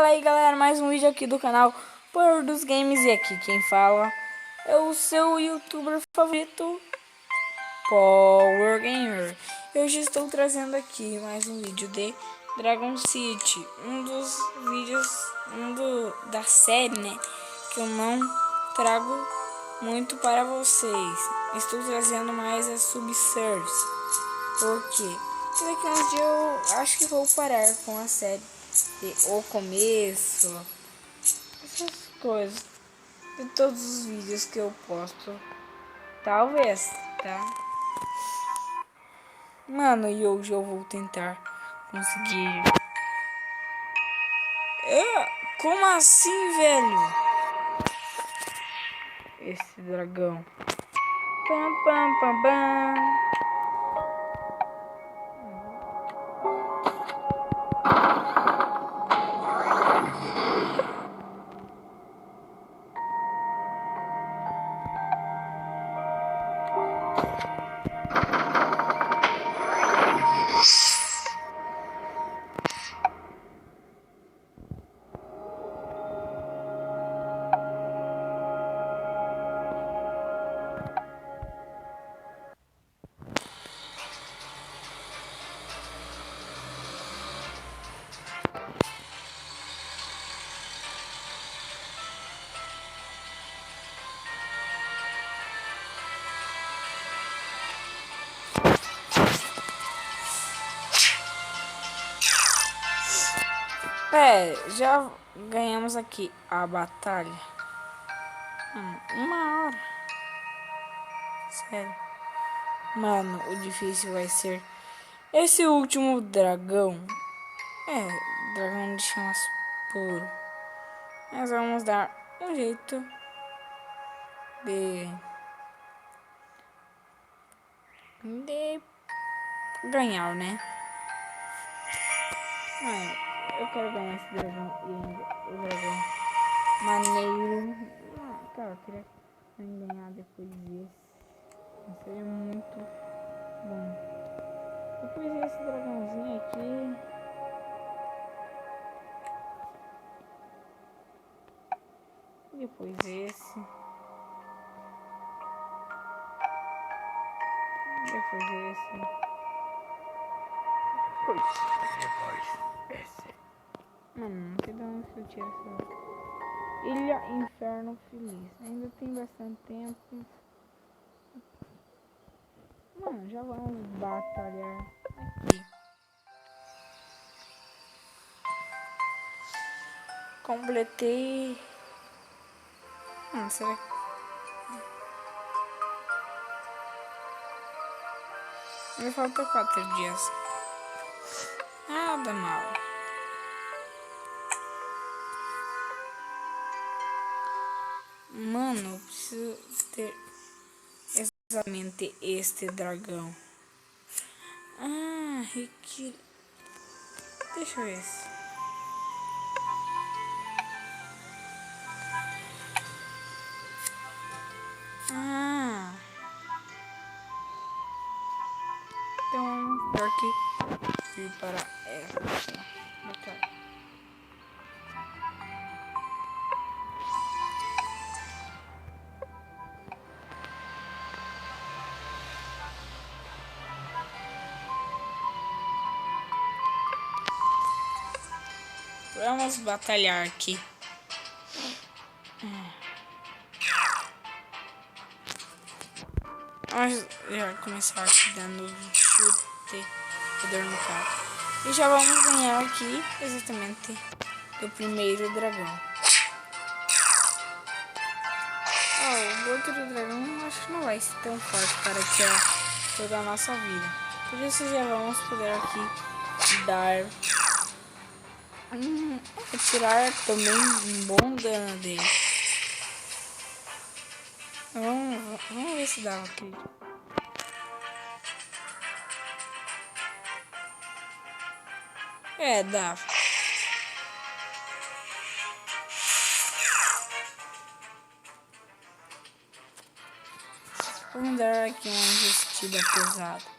Fala aí galera, mais um vídeo aqui do canal Power dos Games. E aqui quem fala é o seu youtuber favorito, Power Gamer. Eu hoje estou trazendo aqui mais um vídeo de Dragon City, um dos vídeos da série, né, que eu não trago muito para vocês. Estou trazendo mais a Subsurfs, porque daqui a uns dias eu acho que vou parar com a série de O Começo, essas coisas, de todos os vídeos que eu posto, talvez, tá? Mano, e hoje eu vou tentar conseguir. Como assim, velho? Esse dragão. Pam, pam, pam, pam. Já ganhamos aqui a batalha. Uma hora. Sério. Mano, o difícil vai ser esse último dragão. Dragão de chamas puro. Mas vamos dar um jeito de ganhar, né? Eu quero ganhar esse dragão e ainda o dragão maneiro. Cara, eu queria ganhar depois desse. Seria muito bom. Depois desse dragãozinho aqui. Depois esse. Depois esse. Depois esse. Mano, não sei de onde eu tiro essa. Ilha Inferno Feliz. Ainda tem bastante tempo. Mano, já vamos batalhar aqui. Completei. Será que... Me falta 4 dias. Nada mal. Mano, eu preciso ter exatamente este dragão. Retira. Deixa eu ver. Então vamos ter que ir para essa batalha. Vamos batalhar aqui. Vamos já começar aqui dando chute, poder no cara. E já vamos ganhar aqui exatamente o primeiro dragão. O outro dragão acho que não vai ser tão forte para tirar toda a nossa vida. Por isso já vamos poder aqui dar... tirar também um bom dano dele. Vamos ver se dá aqui. Dá. Vamos dar aqui uma investida pesada.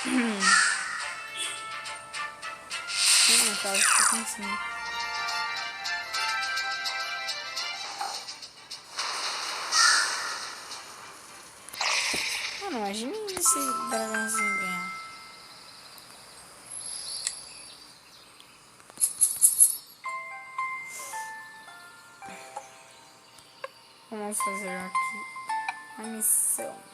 Minha casa fica em cima. Mano, imagina esse dragãozinho ganhar. Vamos fazer aqui a missão.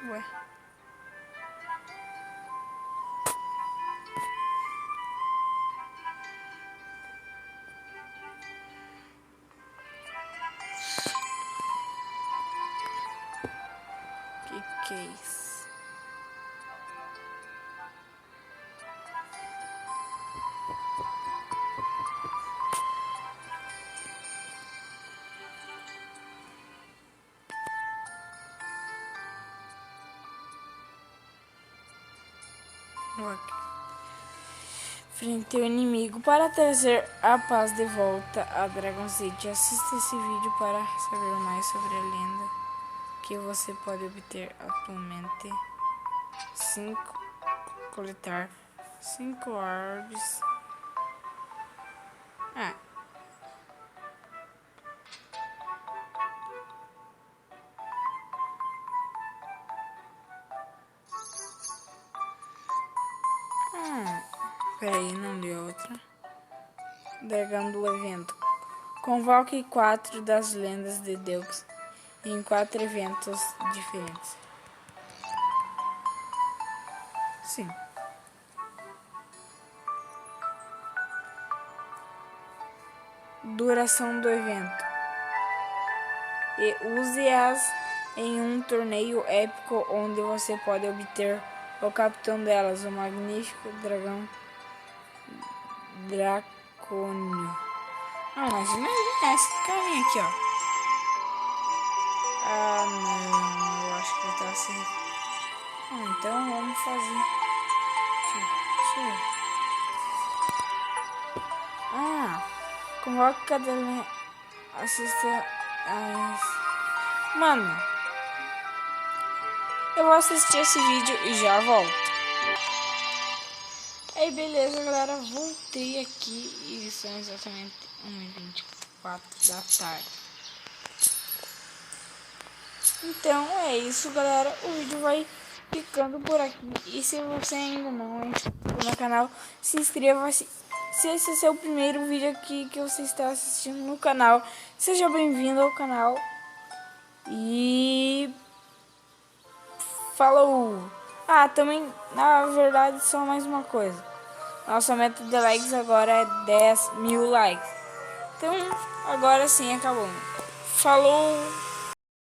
Ué. Que é isso? Frente ao inimigo para trazer a paz de volta a Dragon City. Assista esse vídeo para saber mais sobre a lenda que você pode obter atualmente. 5. Coletar 5 orbes. Peraí, não li outra. Dragão do evento. Convoque 4 das lendas de Deus em 4 eventos diferentes. Sim. Duração do evento. E use-as em um torneio épico onde você pode obter o capitão delas, o magnífico dragão Dracônio. Imagina esse carinha aqui, ó. Ah, não, eu acho que ele tá assim. Então vamos fazer. Deixa eu ver. Convoque cada assista a... Mano, eu vou assistir esse vídeo e já volto. Aí beleza, galera, voltei aqui e são exatamente 1h24 da tarde. Então é isso, galera, o vídeo vai ficando por aqui. E se você ainda não é inscrito no canal, se inscreva-se. Se esse é o seu primeiro vídeo aqui que você está assistindo no canal, seja bem-vindo ao canal. E... falou! Também, na verdade, só mais uma coisa. Nossa meta de likes agora é 10.000 likes. Então, agora sim, acabou. Falou!